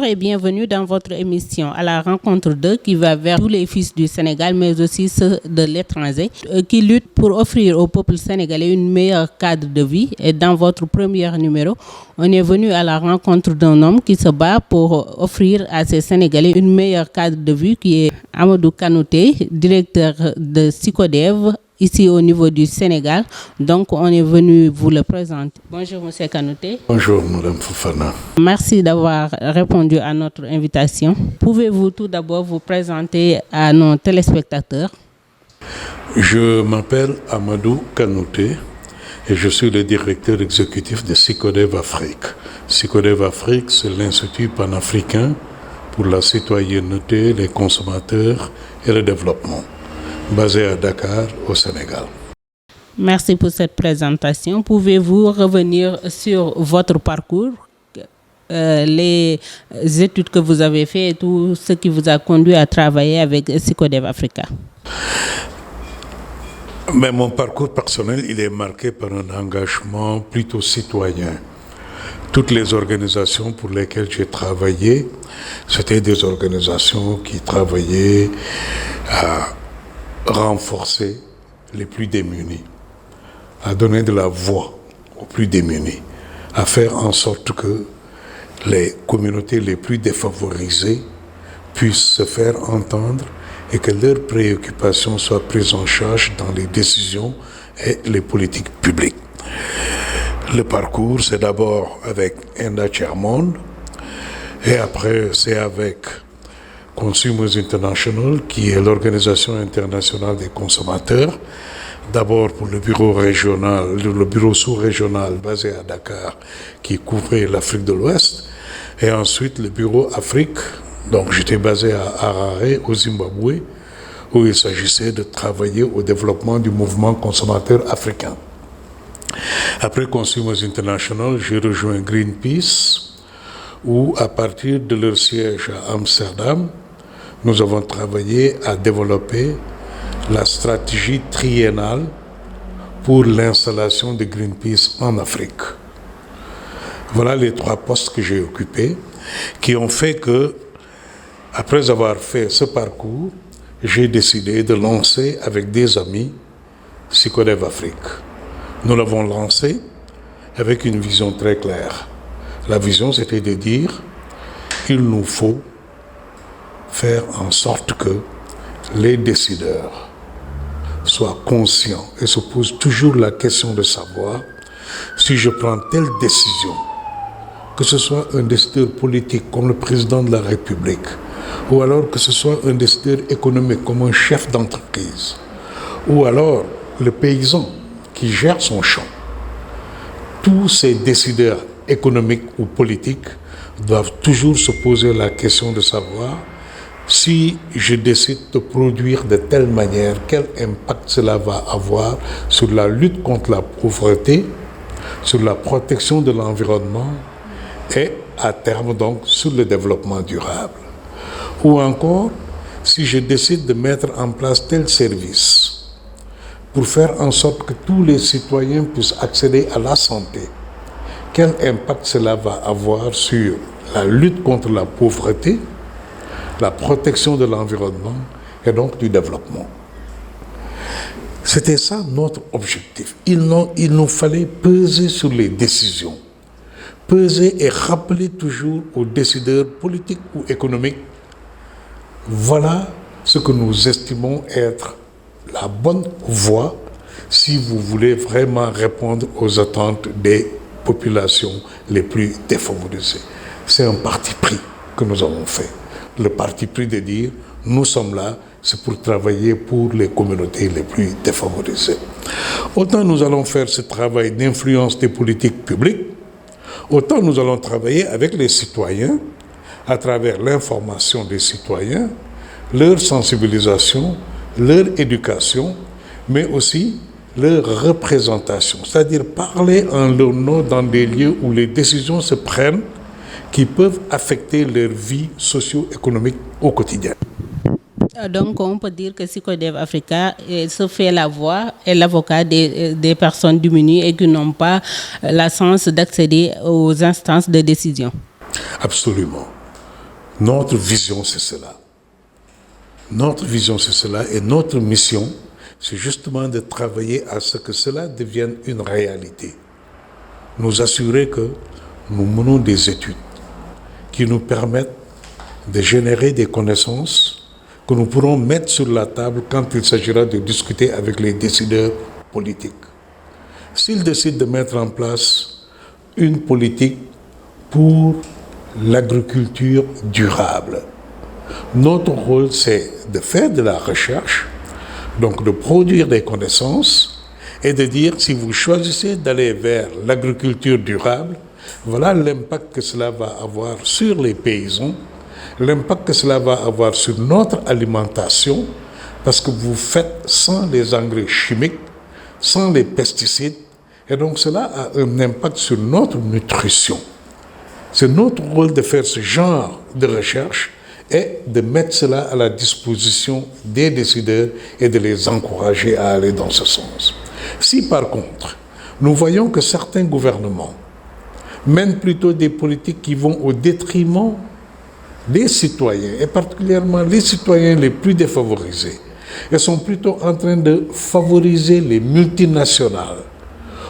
et bienvenue dans votre émission à la rencontre d'eux qui va vers tous les fils du Sénégal, mais aussi ceux de l'étranger, qui luttent pour offrir au peuple sénégalais une meilleure cadre de vie. Et dans votre premier numéro, on est venu à la rencontre d'un homme qui se bat pour offrir à ces Sénégalais une meilleure cadre de vie, qui est Amadou Kanouté, directeur de SYCODEV, ici au niveau du Sénégal. Donc, on est venu vous le présenter. Bonjour, M. Kanouté. Bonjour, Mme Fofana. Merci d'avoir répondu à notre invitation. Pouvez-vous tout d'abord vous présenter à nos téléspectateurs? Je m'appelle Amadou Kanouté et je suis le directeur exécutif de SYCODEV Afrique. SYCODEV Afrique, c'est l'Institut panafricain pour la citoyenneté, les consommateurs et le développement, basé à Dakar, au Sénégal. Merci pour cette présentation. Pouvez-vous revenir sur votre parcours, les études que vous avez faites et tout ce qui vous a conduit à travailler avec SYCODEV Africa? Mais mon parcours personnel, il est marqué par un engagement plutôt citoyen. Toutes les organisations pour lesquelles j'ai travaillé, c'était des organisations qui travaillaient à renforcer les plus démunis, à donner de la voix aux plus démunis, à faire en sorte que les communautés les plus défavorisées puissent se faire entendre et que leurs préoccupations soient prises en charge dans les décisions et les politiques publiques. Le parcours, c'est d'abord avec Enda Chairmonde et après c'est avec Consumers International, qui est l'organisation internationale des consommateurs, d'abord pour le bureau régional, le bureau sous-régional basé à Dakar, qui couvrait l'Afrique de l'Ouest, et ensuite le bureau Afrique. Donc j'étais basé à Harare, au Zimbabwe, où il s'agissait de travailler au développement du mouvement consommateur africain. Après Consumers International, j'ai rejoint Greenpeace, où à partir de leur siège à Amsterdam, nous avons travaillé à développer la stratégie triennale pour l'installation de Greenpeace en Afrique. Voilà les 3 postes que j'ai occupés, qui ont fait que, après avoir fait ce parcours, j'ai décidé de lancer avec des amis SYCODEV Afrique. Nous l'avons lancé avec une vision très claire. La vision, c'était de dire qu'il nous faut faire en sorte que les décideurs soient conscients et se posent toujours la question de savoir si je prends telle décision, que ce soit un décideur politique comme le président de la République, ou alors que ce soit un décideur économique comme un chef d'entreprise, ou alors le paysan qui gère son champ. Tous ces décideurs économiques ou politiques doivent toujours se poser la question de savoir si je décide de produire de telle manière, quel impact cela va avoir sur la lutte contre la pauvreté, sur la protection de l'environnement et à terme donc sur le développement durable. Ou encore, si je décide de mettre en place tel service pour faire en sorte que tous les citoyens puissent accéder à la santé, quel impact cela va avoir sur la lutte contre la pauvreté, la protection de l'environnement et donc du développement. C'était ça notre objectif. Il nous fallait peser sur les décisions, peser et rappeler toujours aux décideurs politiques ou économiques, voilà ce que nous estimons être la bonne voie si vous voulez vraiment répondre aux attentes des populations les plus défavorisées. C'est un parti pris que nous avons fait. Le parti pris de dire, nous sommes là, c'est pour travailler pour les communautés les plus défavorisées. Autant nous allons faire ce travail d'influence des politiques publiques, autant nous allons travailler avec les citoyens à travers l'information des citoyens, leur sensibilisation, leur éducation, mais aussi leur représentation, c'est-à-dire parler en leur nom dans des lieux où les décisions se prennent qui peuvent affecter leur vie socio-économique au quotidien. Donc, on peut dire que SYCODEV Africa se fait la voix et l'avocat des personnes démunies et qui n'ont pas la chance d'accéder aux instances de décision. Absolument. Notre vision, c'est cela. Notre vision, c'est cela. Et notre mission, c'est justement de travailler à ce que cela devienne une réalité. Nous assurer que nous menons des études qui nous permettent de générer des connaissances que nous pourrons mettre sur la table quand il s'agira de discuter avec les décideurs politiques. S'ils décident de mettre en place une politique pour l'agriculture durable, notre rôle, c'est de faire de la recherche, donc de produire des connaissances et de dire, si vous choisissez d'aller vers l'agriculture durable, voilà l'impact que cela va avoir sur les paysans, l'impact que cela va avoir sur notre alimentation, parce que vous faites sans les engrais chimiques, sans les pesticides, et donc cela a un impact sur notre nutrition. C'est notre rôle de faire ce genre de recherche et de mettre cela à la disposition des décideurs et de les encourager à aller dans ce sens. Si par contre, nous voyons que certains gouvernements mènent plutôt des politiques qui vont au détriment des citoyens, et particulièrement les citoyens les plus défavorisés, et sont plutôt en train de favoriser les multinationales,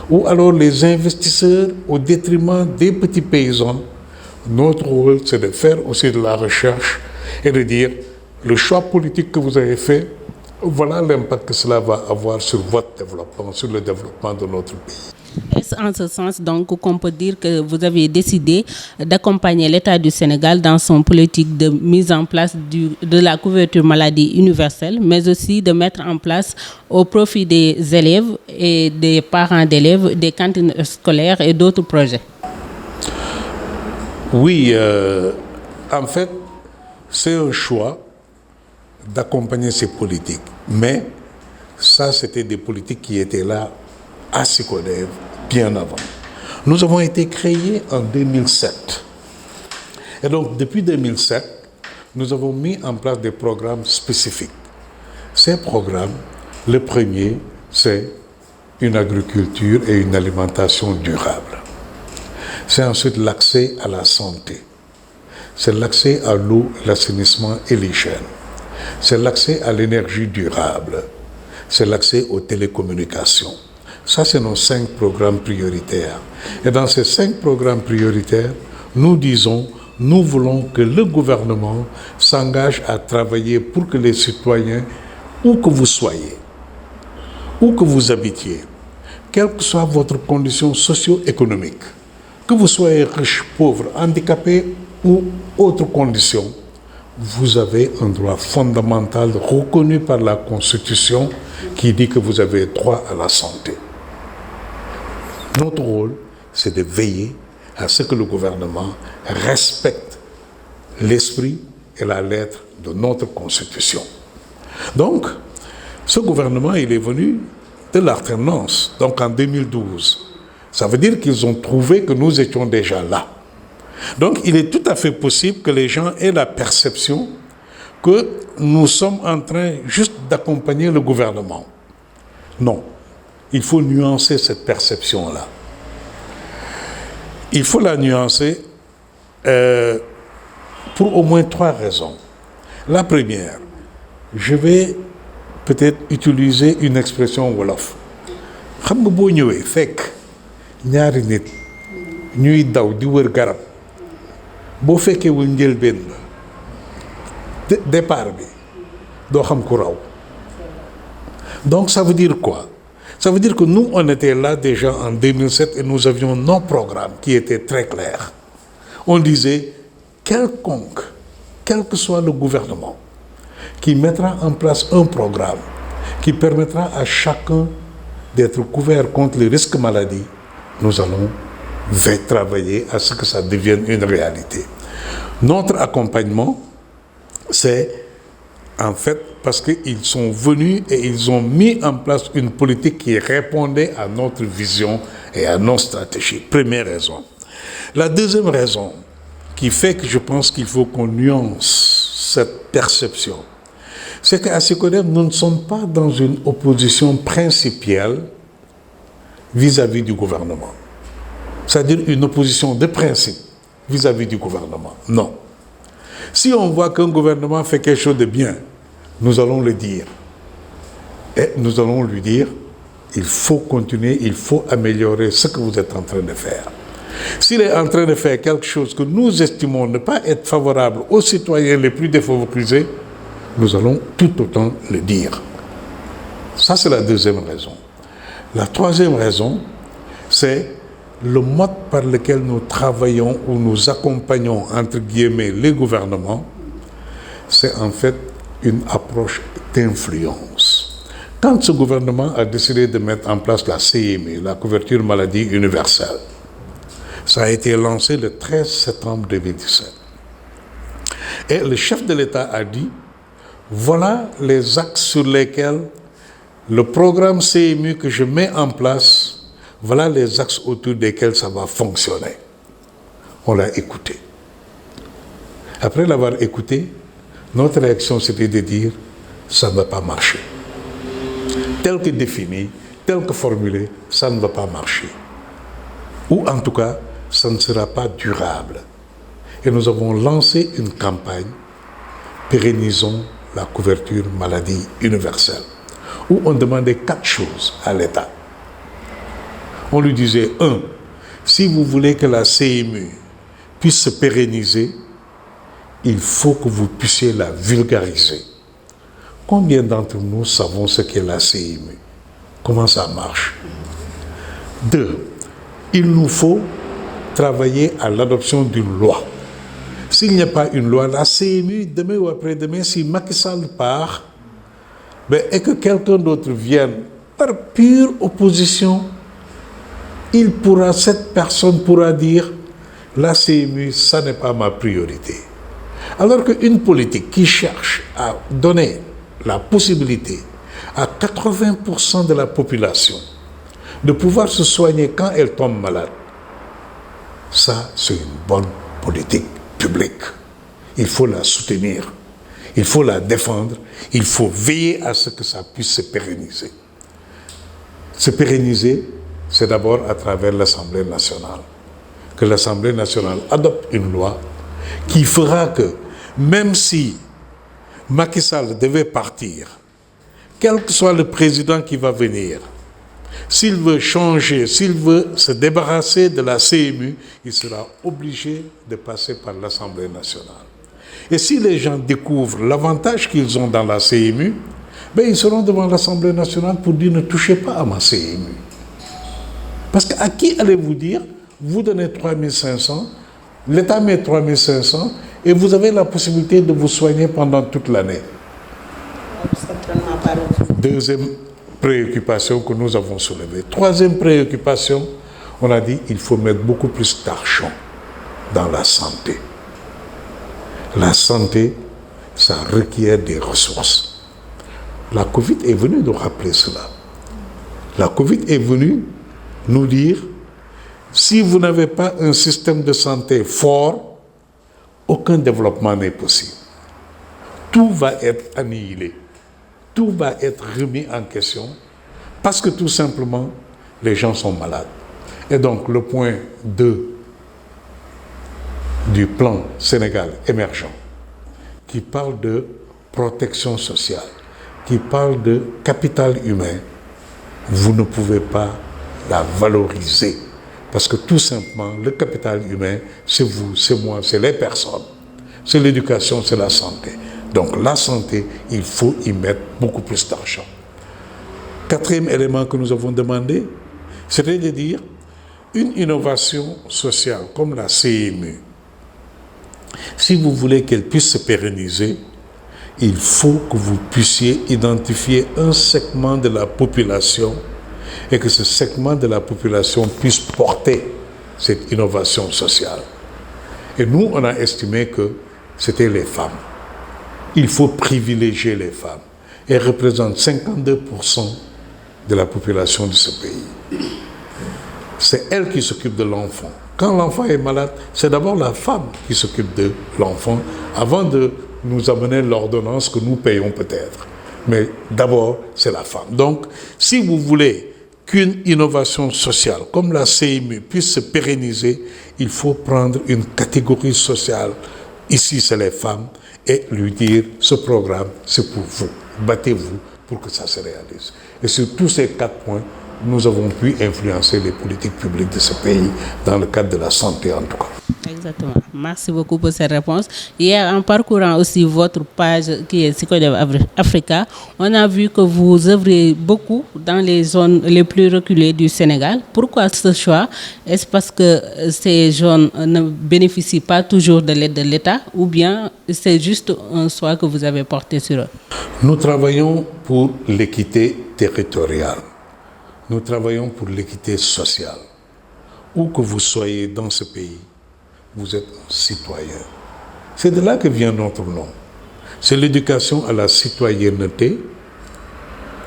ou alors les investisseurs au détriment des petits paysans, notre rôle, c'est de faire aussi de la recherche et de dire, le choix politique que vous avez fait, voilà l'impact que cela va avoir sur votre développement, sur le développement de notre pays. Est-ce en ce sens donc qu'on peut dire que vous avez décidé d'accompagner l'État du Sénégal dans son politique de mise en place de la couverture maladie universelle, mais aussi de mettre en place au profit des élèves et des parents d'élèves des cantines scolaires et d'autres projets? Oui, en fait, c'est un choix d'accompagner ces politiques. Mais ça, c'était des politiques qui étaient là à SYCODEV bien avant. Nous avons été créés en 2007. Et donc, depuis 2007, nous avons mis en place des programmes spécifiques. Ces programmes, le premier, c'est une agriculture et une alimentation durable. C'est ensuite l'accès à la santé. C'est l'accès à l'eau, l'assainissement et l'hygiène. C'est l'accès à l'énergie durable. C'est l'accès aux télécommunications. Ça, c'est nos 5 programmes prioritaires. Et dans ces 5 programmes prioritaires, nous disons, nous voulons que le gouvernement s'engage à travailler pour que les citoyens, où que vous soyez, où que vous habitiez, quelle que soit votre condition socio-économique, que vous soyez riche, pauvre, handicapé ou autre condition, vous avez un droit fondamental reconnu par la Constitution qui dit que vous avez droit à la santé. Notre rôle, c'est de veiller à ce que le gouvernement respecte l'esprit et la lettre de notre Constitution. Donc, ce gouvernement, il est venu de l'alternance, donc en 2012. Ça veut dire qu'ils ont trouvé que nous étions déjà là. Donc, il est tout à fait possible que les gens aient la perception que nous sommes en train juste d'accompagner le gouvernement. Non, il faut nuancer cette perception-là. Il faut la nuancer pour au moins 3 raisons. La première, je vais peut-être utiliser une expression wolof. Xam nga boo ñëwee fekk ñaari nit ñuy daw di wër garab boo fekkewul njëlbeen ba départ bi doo xam ku raw. Donc ça veut dire quoi? Ça veut dire que nous, on était là déjà en 2007 et nous avions nos programmes qui étaient très clairs. On disait, quelconque, quel que soit le gouvernement, qui mettra en place un programme qui permettra à chacun d'être couvert contre les risques maladies, nous allons travailler à ce que ça devienne une réalité. Notre accompagnement, c'est en fait parce qu'ils sont venus et ils ont mis en place une politique qui répondait à notre vision et à nos stratégies. Première raison. La deuxième raison qui fait que je pense qu'il faut qu'on nuance cette perception, c'est qu'à SYCODEV, nous ne sommes pas dans une opposition principielle vis-à-vis du gouvernement. C'est-à-dire une opposition de principe vis-à-vis du gouvernement. Non. Si on voit qu'un gouvernement fait quelque chose de bien, nous allons le dire. Et nous allons lui dire, il faut continuer, il faut améliorer ce que vous êtes en train de faire. S'il est en train de faire quelque chose que nous estimons ne pas être favorable aux citoyens les plus défavorisés, nous allons tout autant le dire. Ça, c'est la deuxième raison. La troisième raison, c'est le mode par lequel nous travaillons ou nous accompagnons, entre guillemets, les gouvernements, c'est en fait une approche d'influence. Quand ce gouvernement a décidé de mettre en place la CMU, la couverture maladie universelle, ça a été lancé le 13 septembre 2017. Et le chef de l'État a dit, voilà les axes sur lesquels le programme CMU que je mets en place, voilà les axes autour desquels ça va fonctionner. On l'a écouté. Après l'avoir écouté, notre réaction c'était de dire, ça ne va pas marcher. Tel que défini, tel que formulé, ça ne va pas marcher. Ou en tout cas, ça ne sera pas durable. Et nous avons lancé une campagne, pérennisons la couverture maladie universelle, où on demandait 4 choses à l'État. On lui disait, 1, si vous voulez que la CMU puisse se pérenniser, il faut que vous puissiez la vulgariser. Combien d'entre nous savons ce qu'est la CMU? Comment ça marche? 2, il nous faut travailler à l'adoption d'une loi. S'il n'y a pas une loi, la CMU, demain ou après-demain, si Macky Sall part, et que quelqu'un d'autre vienne par pure opposition, cette personne pourra dire, la CMU, ça n'est pas ma priorité. Alors qu'une politique qui cherche à donner la possibilité à 80% de la population de pouvoir se soigner quand elle tombe malade, ça, c'est une bonne politique publique. Il faut la soutenir, il faut la défendre, il faut veiller à ce que ça puisse se pérenniser. Se pérenniser, c'est d'abord à travers l'Assemblée nationale. Que l'Assemblée nationale adopte une loi qui fera que, même si Macky Sall devait partir, quel que soit le président qui va venir, s'il veut changer, s'il veut se débarrasser de la CMU, il sera obligé de passer par l'Assemblée nationale. Et si les gens découvrent l'avantage qu'ils ont dans la CMU, ils seront devant l'Assemblée nationale pour dire ne touchez pas à ma CMU. Parce qu'à qui allez-vous dire, vous donnez 3500, l'État met 3500 et vous avez la possibilité de vous soigner pendant toute l'année. Deuxième préoccupation que nous avons soulevée. Troisième préoccupation, on a dit il faut mettre beaucoup plus d'argent dans la santé. La santé, ça requiert des ressources. La Covid est venue nous rappeler cela. La Covid est venue nous dire, si vous n'avez pas un système de santé fort, aucun développement n'est possible. Tout va être annihilé. Tout va être remis en question parce que tout simplement, les gens sont malades. Et donc, le point 2 du plan Sénégal émergent, qui parle de protection sociale, qui parle de capital humain, vous ne pouvez pas la valoriser. Parce que tout simplement, le capital humain, c'est vous, c'est moi, c'est les personnes. C'est l'éducation, c'est la santé. Donc la santé, il faut y mettre beaucoup plus d'argent. Quatrième élément que nous avons demandé, c'était de dire une innovation sociale comme la CMU. Si vous voulez qu'elle puisse se pérenniser, il faut que vous puissiez identifier un segment de la population et que ce segment de la population puisse porter cette innovation sociale. Et nous, on a estimé que c'était les femmes. Il faut privilégier les femmes. Elles représentent 52% de la population de ce pays. C'est elles qui s'occupent de l'enfant. Quand l'enfant est malade, c'est d'abord la femme qui s'occupe de l'enfant avant de nous amener l'ordonnance que nous payons peut-être. Mais d'abord, c'est la femme. Donc, si vous voulez qu'une innovation sociale comme la CMU puisse se pérenniser, il faut prendre une catégorie sociale Ici, c'est les femmes, et lui dire, ce programme, c'est pour vous. Battez-vous pour que ça se réalise. Et sur tous ces 4 points, nous avons pu influencer les politiques publiques de ce pays dans le cadre de la santé en tout cas. Exactement. Merci beaucoup pour cette réponse. Hier, en parcourant aussi votre page qui est Sicodev Africa, on a vu que vous œuvrez beaucoup dans les zones les plus reculées du Sénégal. Pourquoi ce choix? Est-ce parce que ces zones ne bénéficient pas toujours de l'aide de l'État ou bien c'est juste un choix que vous avez porté sur eux? Nous travaillons pour l'équité territoriale. Nous travaillons pour l'équité sociale. Où que vous soyez dans ce pays, vous êtes un citoyen. C'est de là que vient notre nom. C'est l'éducation à la citoyenneté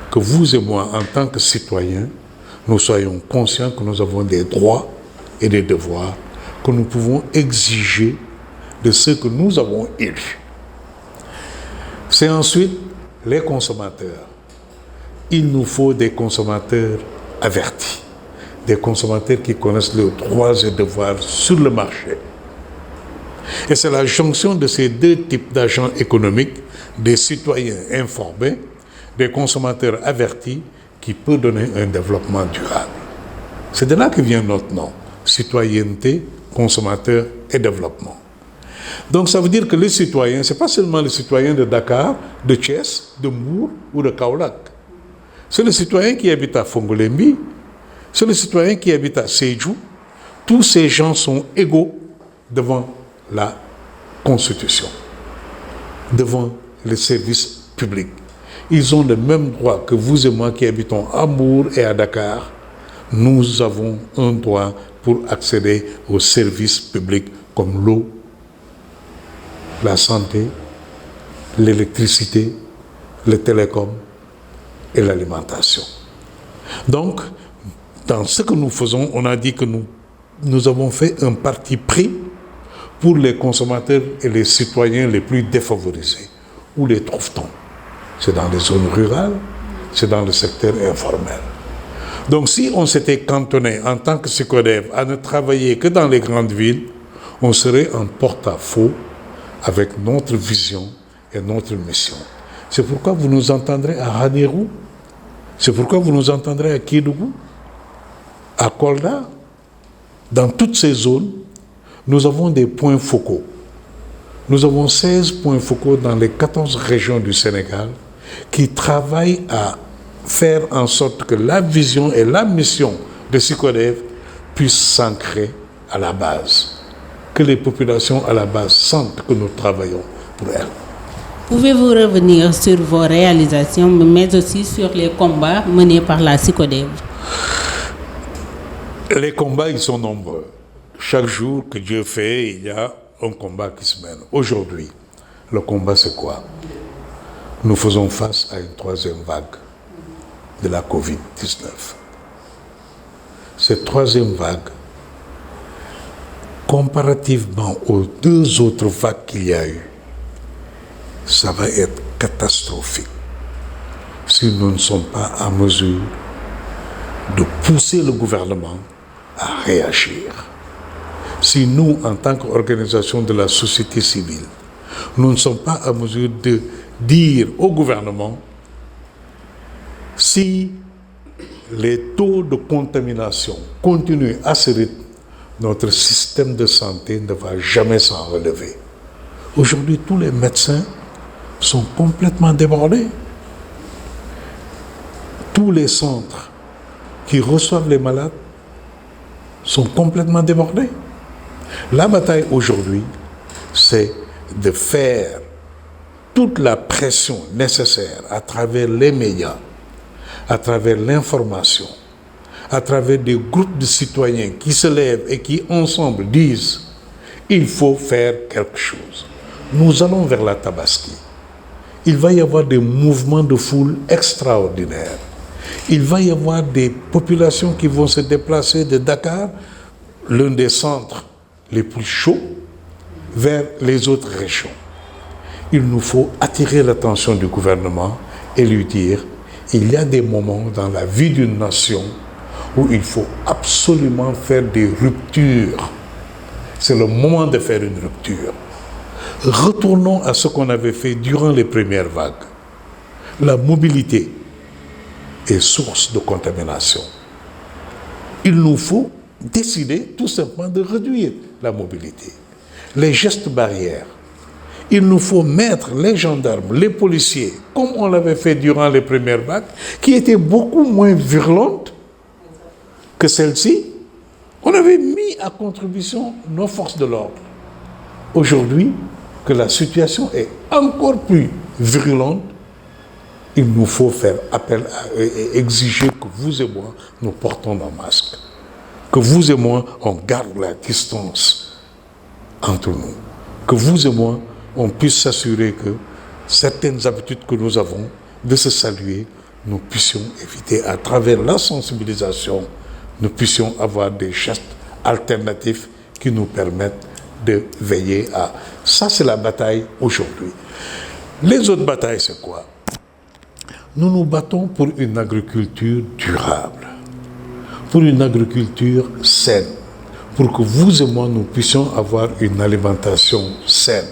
que vous et moi, en tant que citoyens, nous soyons conscients que nous avons des droits et des devoirs que nous pouvons exiger de ceux que nous avons élus. C'est ensuite les consommateurs. Il nous faut des consommateurs avertis, des consommateurs qui connaissent leurs droits et devoirs sur le marché. Et c'est la jonction de ces 2 types d'agents économiques, des citoyens informés, des consommateurs avertis, qui peut donner un développement durable. C'est de là que vient notre nom, citoyenneté, consommateur et développement. Donc ça veut dire que les citoyens, ce n'est pas seulement les citoyens de Dakar, de Thiès, de Mbour ou de Kaolack. C'est le citoyen qui habite à Fongolembi, c'est le citoyen qui habite à Sédhiou. Tous ces gens sont égaux devant la Constitution, devant les services publics. Ils ont le même droit que vous et moi qui habitons à Mbour et à Dakar. Nous avons un droit pour accéder aux services publics comme l'eau, la santé, l'électricité, le télécom et l'alimentation. Donc, dans ce que nous faisons, on a dit que nous avons fait un parti pris pour les consommateurs et les citoyens les plus défavorisés. Où les trouve-t-on? C'est dans les zones rurales, c'est dans le secteur informel. Donc si on s'était cantonné en tant que Sicodev à ne travailler que dans les grandes villes, on serait en porte-à-faux avec notre vision et notre mission. C'est pourquoi vous nous entendrez à Ranérou, c'est pourquoi vous nous entendrez à Kédougou, à Kolda. Dans toutes ces zones, nous avons des points focaux. Nous avons 16 points focaux dans les 14 régions du Sénégal qui travaillent à faire en sorte que la vision et la mission de Sicodev puissent s'ancrer à la base. Que les populations à la base sentent que nous travaillons pour elles. Pouvez-vous revenir sur vos réalisations, mais aussi sur les combats menés par la Sicodev? Les combats, ils sont nombreux. Chaque jour que Dieu fait, il y a un combat qui se mène. Aujourd'hui, le combat, c'est quoi? Nous faisons face à une 3e vague de la COVID-19. Cette 3e vague, comparativement aux 2 autres vagues qu'il y a eu, ça va être catastrophique si nous ne sommes pas en mesure de pousser le gouvernement à réagir. Si nous, en tant qu'organisation de la société civile, nous ne sommes pas en mesure de dire au gouvernement si les taux de contamination continuent à ce rythme, notre système de santé ne va jamais s'en relever. Aujourd'hui, tous les médecins sont complètement débordés. Tous les centres qui reçoivent les malades sont complètement débordés. La bataille aujourd'hui, c'est de faire toute la pression nécessaire à travers les médias, à travers l'information, à travers des groupes de citoyens qui se lèvent et qui ensemble disent « il faut faire quelque chose ». Nous allons vers la Tabaski. Il va y avoir des mouvements de foule extraordinaires. Il va y avoir des populations qui vont se déplacer de Dakar, l'un des centres les plus chauds, vers les autres régions. Il nous faut attirer l'attention du gouvernement et lui dire il y a des moments dans la vie d'une nation où il faut absolument faire des ruptures. C'est le moment de faire une rupture. Retournons à ce qu'on avait fait durant les premières vagues. La mobilité est source de contamination. Il nous faut décider tout simplement de réduire la mobilité. Les gestes barrières. Il nous faut mettre les gendarmes, les policiers, comme on l'avait fait durant les premières vagues, qui étaient beaucoup moins virulentes que celles-ci. On avait mis à contribution nos forces de l'ordre. Aujourd'hui, que la situation est encore plus virulente, il nous faut faire appel à eux et exiger que vous et moi, nous portons nos masques. Que vous et moi, on garde la distance entre nous. Que vous et moi, on puisse s'assurer que certaines habitudes que nous avons de se saluer, nous puissions éviter à travers la sensibilisation, nous puissions avoir des gestes alternatifs qui nous permettent de veiller à... Ça, c'est la bataille aujourd'hui. Les autres batailles, c'est quoi? Nous nous battons pour une agriculture durable, pour une agriculture saine, pour que vous et moi, nous puissions avoir une alimentation saine.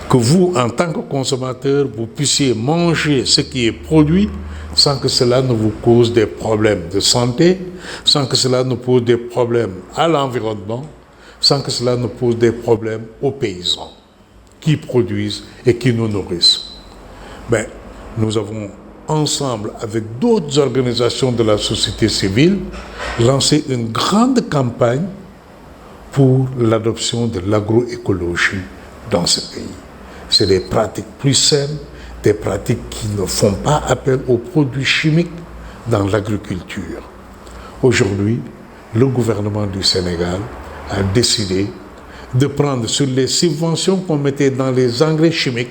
Que vous, en tant que consommateur, vous puissiez manger ce qui est produit sans que cela ne vous cause des problèmes de santé, sans que cela ne pose des problèmes à l'environnement, sans que cela ne pose des problèmes aux paysans qui produisent et qui nous nourrissent. Ben, nous avons ensemble, avec d'autres organisations de la société civile, lancé une grande campagne pour l'adoption de l'agroécologie dans ce pays. C'est des pratiques plus saines, des pratiques qui ne font pas appel aux produits chimiques dans l'agriculture. Aujourd'hui, le gouvernement du Sénégal a décidé de prendre sur les subventions qu'on mettait dans les engrais chimiques,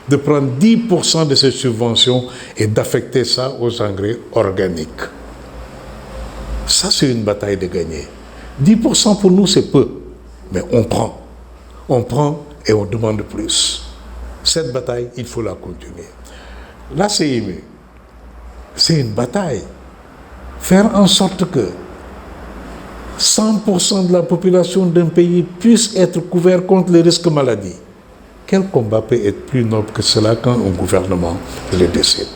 de prendre 10% de ces subventions et d'affecter ça aux engrais organiques. Ça, c'est une bataille de gagner. 10% pour nous, c'est peu, mais on prend. On prend et on demande plus. Cette bataille, il faut la continuer. La CMU, c'est une bataille. Faire en sorte que 100% de la population d'un pays puisse être couvert contre les risques maladies. Quel combat peut être plus noble que cela quand un gouvernement le décide?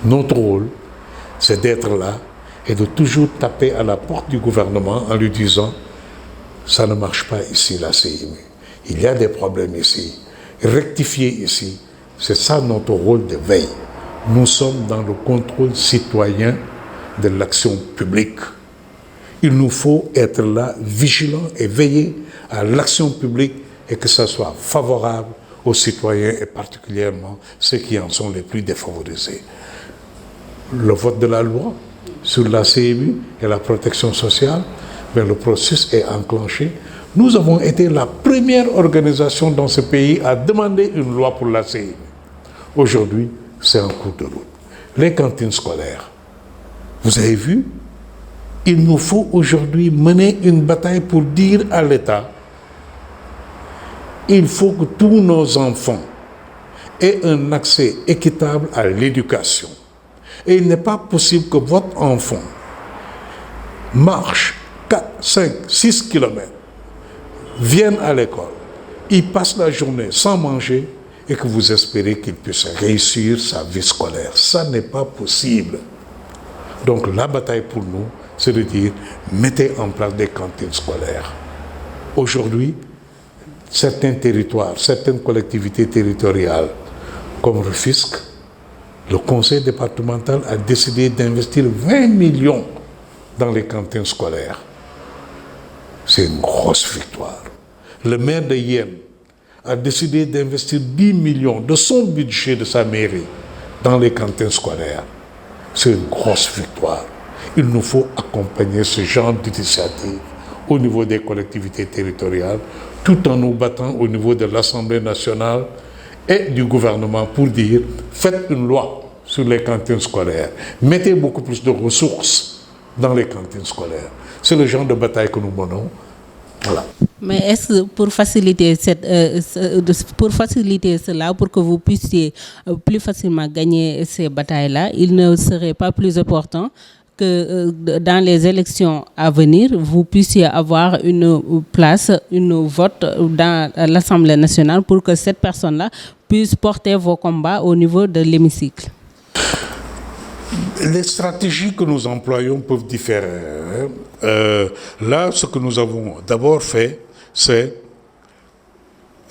Notre rôle, c'est d'être là et de toujours taper à la porte du gouvernement en lui disant « ça ne marche pas ici, la CMU. Il y a des problèmes ici. Rectifier ici, c'est ça notre rôle de veille. Nous sommes dans le contrôle citoyen de l'action publique. Il nous faut être là, vigilants et veiller à l'action publique et que ça soit favorable aux citoyens et particulièrement ceux qui en sont les plus défavorisés. Le vote de la loi sur la CMU et la protection sociale, ben le processus est enclenché. Nous avons été la première organisation dans ce pays à demander une loi pour la CMU. Aujourd'hui, c'est en cours de route. Les cantines scolaires, vous avez vu, il nous faut aujourd'hui mener une bataille pour dire à l'État il faut que tous nos enfants aient un accès équitable à l'éducation. Et il n'est pas possible que votre enfant marche 4, 5, 6 kilomètres, vienne à l'école, il passe la journée sans manger et que vous espérez qu'il puisse réussir sa vie scolaire. Ça n'est pas possible. Donc la bataille pour nous, c'est de dire, mettez en place des cantines scolaires. Aujourd'hui, certains territoires, certaines collectivités territoriales, comme Rufisque, le conseil départemental a décidé d'investir 20 millions dans les cantines scolaires. C'est une grosse victoire. Le maire de Yène a décidé d'investir 10 millions de son budget de sa mairie dans les cantines scolaires. C'est une grosse victoire. Il nous faut accompagner ce genre d'initiative au niveau des collectivités territoriales, tout en nous battant au niveau de l'Assemblée nationale et du gouvernement pour dire faites une loi sur les cantines scolaires, mettez beaucoup plus de ressources dans les cantines scolaires. C'est le genre de bataille que nous menons. Voilà. Mais est-ce que pour faciliter cela, pour que vous puissiez plus facilement gagner ces batailles-là, il ne serait pas plus important que dans les élections à venir, vous puissiez avoir une place, une vote dans l'Assemblée nationale pour que cette personne-là puisse porter vos combats au niveau de l'hémicycle? Les stratégies que nous employons peuvent différer. Là, ce que nous avons d'abord fait, c'est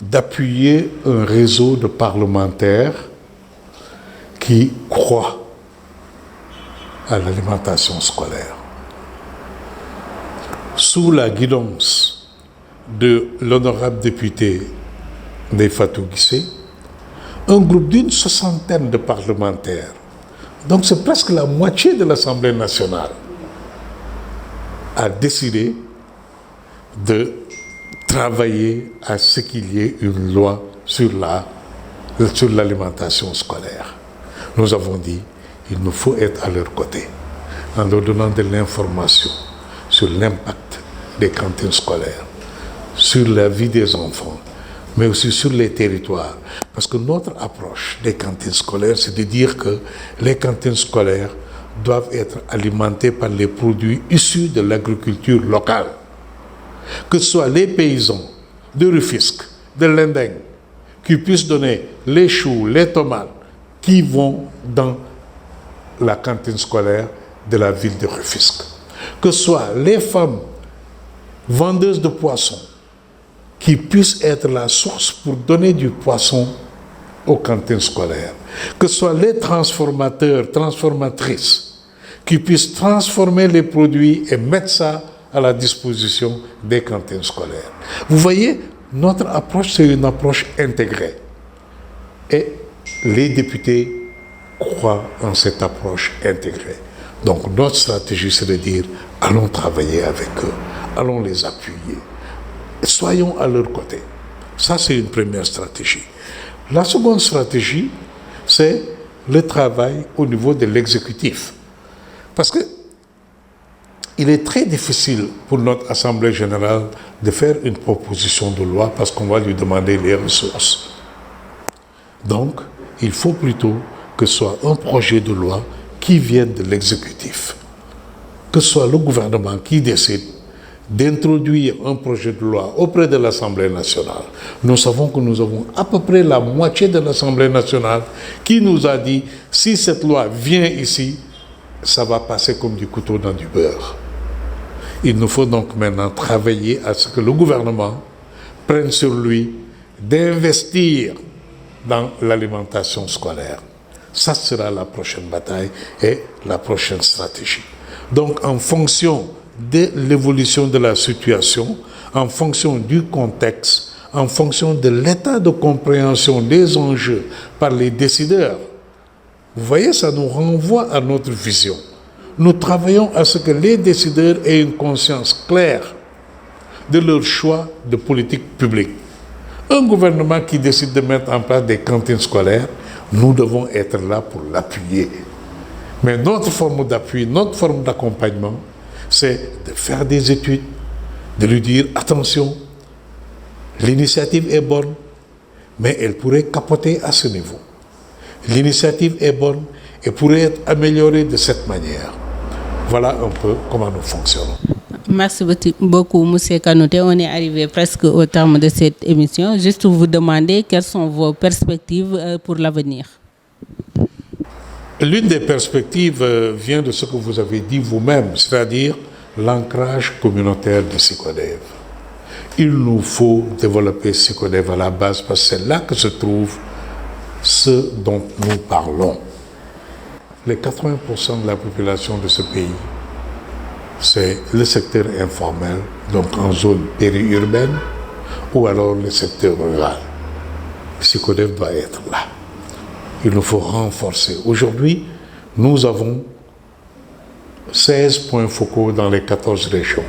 d'appuyer un réseau de parlementaires qui croient à l'alimentation scolaire. Sous la guidance de l'honorable député Neifatou Guissé, un groupe d'une 60aine de parlementaires, donc c'est presque la moitié de l'Assemblée nationale, a décidé de travailler à ce qu'il y ait une loi sur l'alimentation scolaire. Nous avons dit qu'il nous faut être à leur côté en leur donnant de l'information sur l'impact des cantines scolaires, sur la vie des enfants, mais aussi sur les territoires. Parce que notre approche des cantines scolaires, c'est de dire que les cantines scolaires doivent être alimentées par les produits issus de l'agriculture locale. Que ce soit les paysans de Rufisque, de Lendeng, qui puissent donner les choux, les tomates, qui vont dans la cantine scolaire de la ville de Rufisque. Que ce soit les femmes vendeuses de poissons, qui puissent être la source pour donner du poisson aux cantines scolaires. Que ce soit les transformateurs, transformatrices, qui puissent transformer les produits et mettre ça à la disposition des cantines scolaires. Vous voyez, notre approche, c'est une approche intégrée. Et les députés croient en cette approche intégrée. Donc notre stratégie, c'est de dire, allons travailler avec eux, allons les appuyer. Soyons à leur côté. Ça, c'est une première stratégie. La seconde stratégie, c'est le travail au niveau de l'exécutif. Parce que il est très difficile pour notre Assemblée générale de faire une proposition de loi parce qu'on va lui demander les ressources. Donc, il faut plutôt que ce soit un projet de loi qui vienne de l'exécutif. Que ce soit le gouvernement qui décide d'introduire un projet de loi auprès de l'Assemblée nationale. Nous savons que nous avons à peu près la moitié de l'Assemblée nationale qui nous a dit si cette loi vient ici, ça va passer comme du couteau dans du beurre. Il nous faut donc maintenant travailler à ce que le gouvernement prenne sur lui d'investir dans l'alimentation scolaire. Ça sera la prochaine bataille et la prochaine stratégie. Donc en fonction de l'évolution de la situation, en fonction du contexte, en fonction de l'état de compréhension des enjeux par les décideurs, vous voyez, ça nous renvoie à notre vision. Nous travaillons à ce que les décideurs aient une conscience claire de leur choix de politique publique. Un gouvernement qui décide de mettre en place des cantines scolaires, nous devons être là pour l'appuyer. Mais notre forme d'appui, notre forme d'accompagnement, c'est de faire des études, de lui dire attention, l'initiative est bonne, mais elle pourrait capoter à ce niveau. L'initiative est bonne et pourrait être améliorée de cette manière. Voilà un peu comment nous fonctionnons. Merci beaucoup, M. Kanouté. On est arrivé presque au terme de cette émission. Juste vous demander quelles sont vos perspectives pour l'avenir. L'une des perspectives vient de ce que vous avez dit vous-même, c'est-à-dire l'ancrage communautaire de SYCODEV. Il nous faut développer SYCODEV à la base parce que c'est là que se trouve ce dont nous parlons. Les 80% de la population de ce pays, c'est le secteur informel, donc en zone périurbaine, ou alors le secteur rural. SYCODEV doit être là. Il nous faut renforcer. Aujourd'hui, nous avons 16 points focaux dans les 14 régions.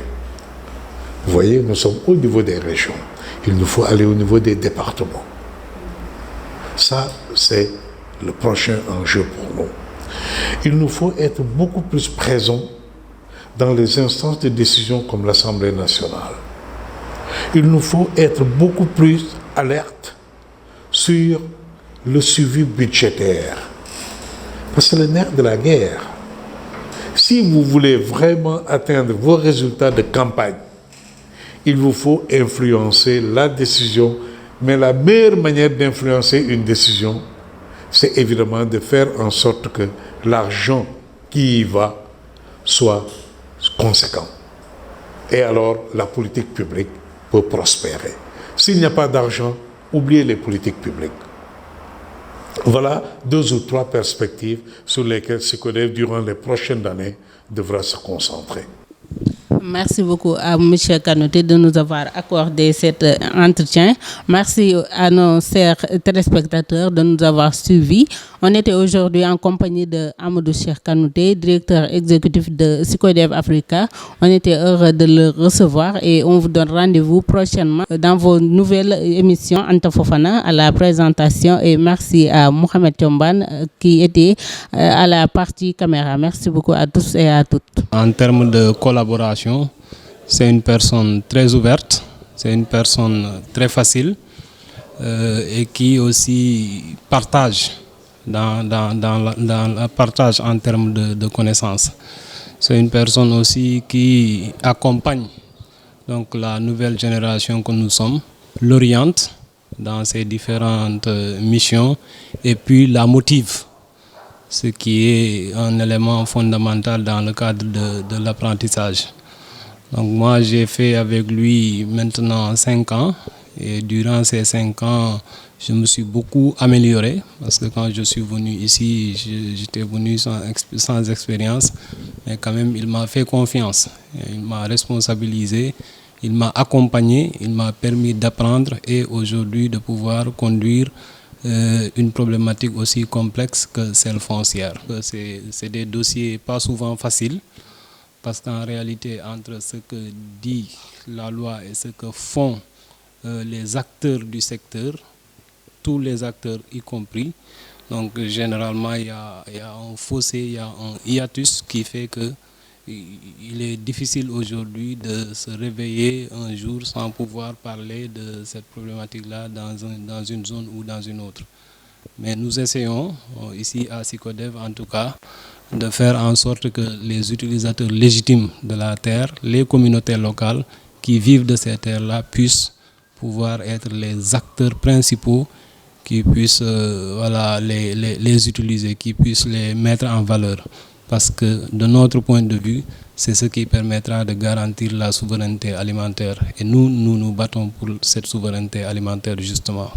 Vous voyez, nous sommes au niveau des régions. Il nous faut aller au niveau des départements. Ça, c'est le prochain enjeu pour nous. Il nous faut être beaucoup plus présents dans les instances de décision comme l'Assemblée nationale. Il nous faut être beaucoup plus alerte sur le suivi budgétaire. Parce que le nerf de la guerre, Si vous voulez vraiment atteindre vos résultats de campagne, il vous faut influencer la décision. Mais la meilleure manière d'influencer une décision, c'est évidemment de faire en sorte que l'argent qui y va soit conséquent. Et alors, la politique publique peut prospérer. S'il n'y a pas d'argent, oubliez les politiques publiques. Voilà 2 ou 3 perspectives sur lesquelles SYCODEV, durant les prochaines années, devra se concentrer. Merci beaucoup à M. Kanouté de nous avoir accordé cet entretien. Merci à nos chers téléspectateurs de nous avoir suivis. On était aujourd'hui en compagnie de Amadou Cheikh Kanouté, directeur exécutif de SYCODEV Africa. On était heureux de le recevoir et on vous donne rendez-vous prochainement dans vos nouvelles émissions. Anta Fofana à la présentation et merci à Mohamed Thiomban qui était à la partie caméra. Merci beaucoup à tous et à toutes. En termes de collaboration, c'est une personne très ouverte, c'est une personne très facile et qui aussi partage partage en termes de connaissances. C'est une personne aussi qui accompagne donc la nouvelle génération que nous sommes, l'oriente dans ses différentes missions et puis la motive, ce qui est un élément fondamental dans le cadre de l'apprentissage. Donc moi j'ai fait avec lui maintenant 5 ans et durant ces 5 ans je me suis beaucoup amélioré parce que quand je suis venu ici j'étais venu sans expérience, mais quand même il m'a fait confiance, il m'a responsabilisé, il m'a accompagné, il m'a permis d'apprendre et aujourd'hui de pouvoir conduire une problématique aussi complexe que celle foncière. C'est des dossiers pas souvent faciles parce qu'en réalité entre ce que dit la loi et ce que font les acteurs du secteur, tous les acteurs y compris, donc généralement il y a un fossé, il y a un hiatus qui fait que il est difficile aujourd'hui de se réveiller un jour sans pouvoir parler de cette problématique-là dans une zone ou dans une autre. Mais nous essayons, ici à SYCODEV en tout cas, de faire en sorte que les utilisateurs légitimes de la terre, les communautés locales qui vivent de ces terres-là puissent pouvoir être les acteurs principaux qui puissent les utiliser, qui puissent les mettre en valeur. Parce que de notre point de vue, c'est ce qui permettra de garantir la souveraineté alimentaire. Et nous nous battons pour cette souveraineté alimentaire justement.